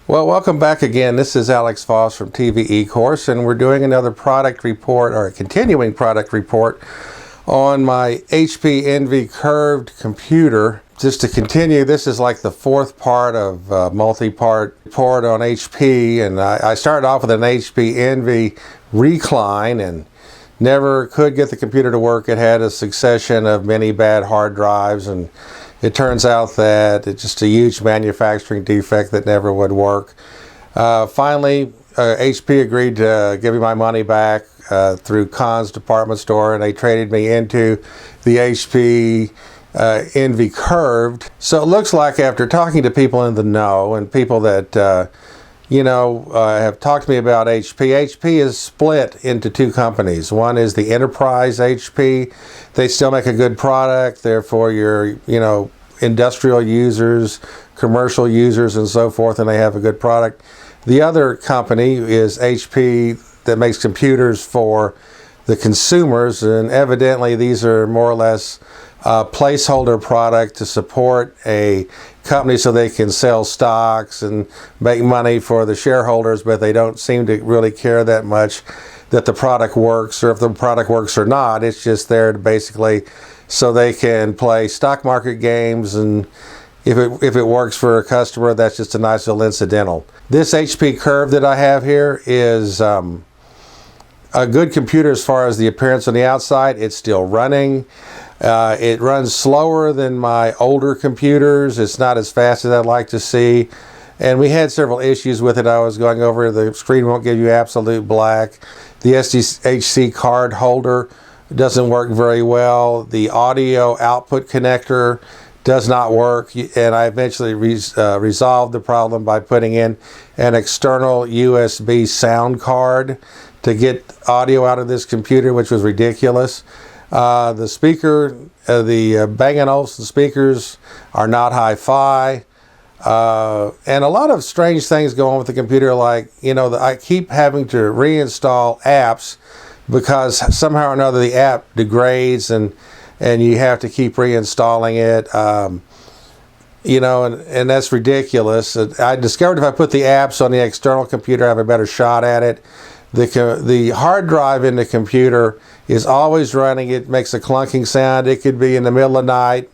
Well, welcome back again. This is Alex Voss from TV eCourse, and we're doing another product report, or a continuing product report, on my HP Envy curved computer. Just to continue, this is like the fourth part of a multi-part report on HP, and I started off with an HP Envy Recline and never could get the computer to work. It had a succession of many bad hard drives, and it turns out that it's just a huge manufacturing defect that never would work. Finally, HP agreed to give me my money back through Conn's department store, and they traded me into the HP Envy Curved. So it looks like, after talking to people in the know and people that have talked to me about HP is split into two companies. One is the Enterprise HP. They still make a good product, therefore your industrial users, commercial users, and so forth, and they have a good product. The other company is HP, that makes computers for the consumers, and evidently these are more or less a placeholder product to support a company so they can sell stocks and make money for the shareholders, but they don't seem to really care that much that the product works, or if the product works or not. It's just there to basically so they can play stock market games, and if it works for a customer, that's just a nice little incidental. This HP Curve that I have here is a good computer as far as the appearance on the outside. It's still running. It runs slower than my older computers. It's not as fast as I'd like to see. And we had several issues with it. I was going over, the screen won't give you absolute black. The SDHC card holder doesn't work very well. The audio output connector does not work, and I eventually resolved the problem by putting in an external USB sound card to get audio out of this computer, which was ridiculus. The speaker, the Bang & Olufsen speakers are not hi-fi. And a lot of strange things go on with the computer, like, I keep having to reinstall apps because somehow or another the app degrades, and you have to keep reinstalling it. And that's ridiculous. I discovered if I put the apps on the external computer, I have a better shot at it. The hard drive in the computer is always running. It makes a clunking sound. It could be in the middle of the night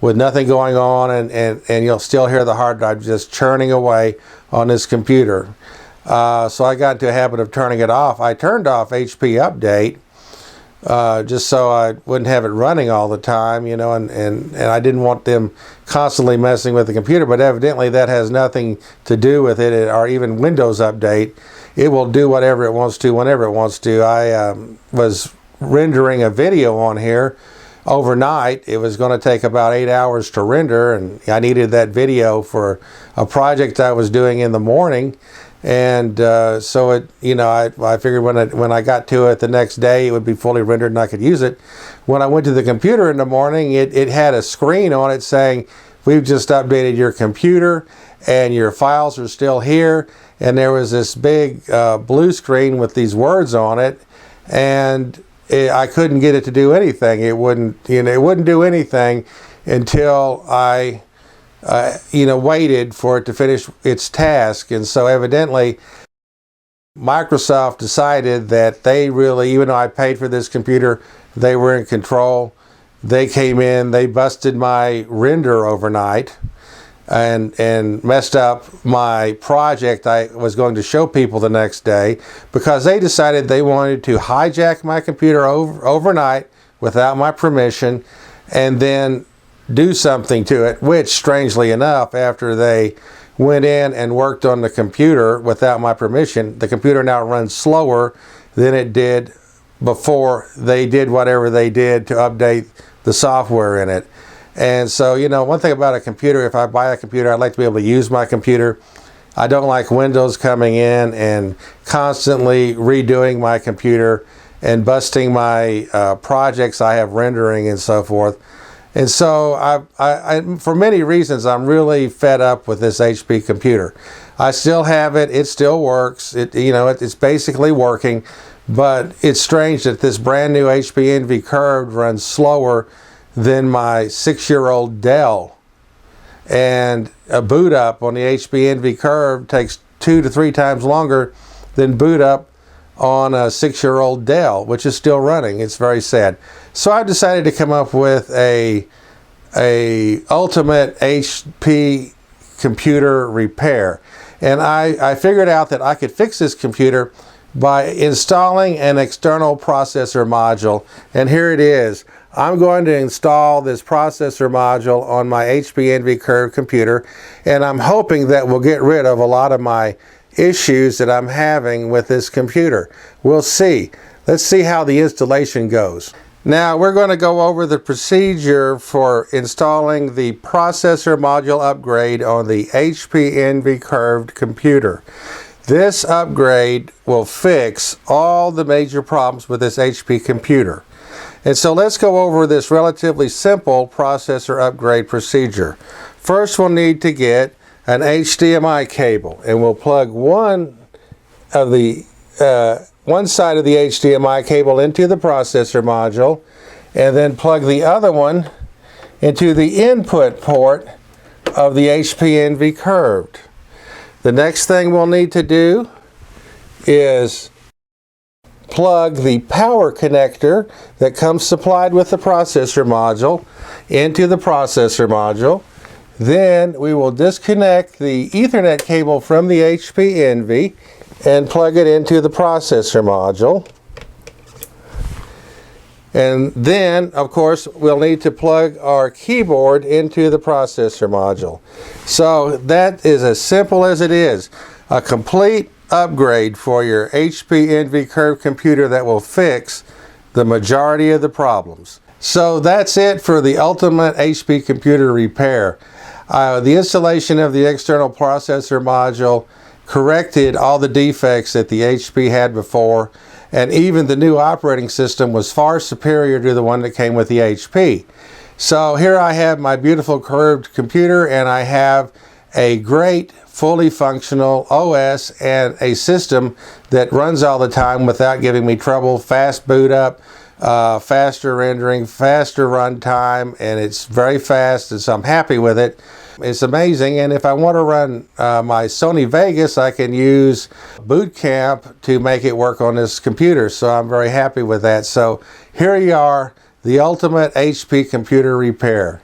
with nothing going on, and you'll still hear the hard drive just churning away on this computer. So I got into a habit of turning it off. I turned off HP Update just so I wouldn't have it running all the time, and I didn't want them constantly messing with the computer, but evidently that has nothing to do with it, or even Windows Update. It will do whatever it wants to, whenever it wants to. I was rendering a video on here overnight. It was going to take about 8 hours to render, and I needed that video for a project I was doing in the morning. And so I figured when I got to it the next day, it would be fully rendered and I could use it. When I went to the computer in the morning, it had a screen on it saying, "We've just updated your computer and your files are still here." And there was this big blue screen with these words on it, and I couldn't get it to do anything. It wouldn't do anything until I waited for it to finish its task. And so evidently Microsoft decided that they really, even though I paid for this computer, they were in control. They came in, they busted my render overnight and messed up my project I was going to show people the next day, because they decided they wanted to hijack my computer overnight without my permission, and then do something to it, which, strangely enough, after they went in and worked on the computer without my permission, the computer now runs slower than it did before they did whatever they did to update the software in it. And so, one thing about a computer, if I buy a computer, I'd like to be able to use my computer. I don't like Windows coming in and constantly redoing my computer and busting my projects I have rendering and so forth. And so I for many reasons, I'm really fed up with this HP computer. I still have it. It still works. It's basically working. But it's strange that this brand new HP Envy Curved runs slower than my 6-year-old Dell. And a boot up on the HP Envy Curved takes 2 to 3 times longer than boot up on a 6-year-old Dell, which is still running. It's very sad. So I decided to come up with a ultimate HP computer repair. And I figured out that I could fix this computer by installing an external processor module. And here it is. I'm going to install this processor module on my HP Envy Curved computer, and I'm hoping that will get rid of a lot of my issues that I'm having with this computer. We'll see. Let's see how the installation goes. Now we're going to go over the procedure for installing the processor module upgrade on the HP Envy Curved computer. This upgrade will fix all the major problems with this HP computer. And so let's go over this relatively simple processor upgrade procedure. First, we'll need to get an HDMI cable, and we'll plug one side of the HDMI cable into the processor module, and then plug the other one into the input port of the HP Envy Curved. The next thing we'll need to do is plug the power connector that comes supplied with the processor module into the processor module. Then we will disconnect the Ethernet cable from the HP Envy and plug it into the processor module. And then, of course, we'll need to plug our keyboard into the processor module. So that is as simple as it is. A complete upgrade for your HP Envy Curved computer that will fix the majority of the problems. So that's it for the ultimate HP computer repair. The installation of the external processor module corrected all the defects that the HP had before, and even the new operating system was far superior to the one that came with the HP. So here I have my beautiful curved computer, and I have a great fully functional OS and a system that runs all the time without giving me trouble. Fast boot up, faster rendering, faster run time, and it's very fast, and so I'm happy with it. It's amazing. And if I want to run my Sony Vegas, I can use Boot Camp to make it work on this computer, so I'm very happy with that. So here you are, the ultimate HP computer repair.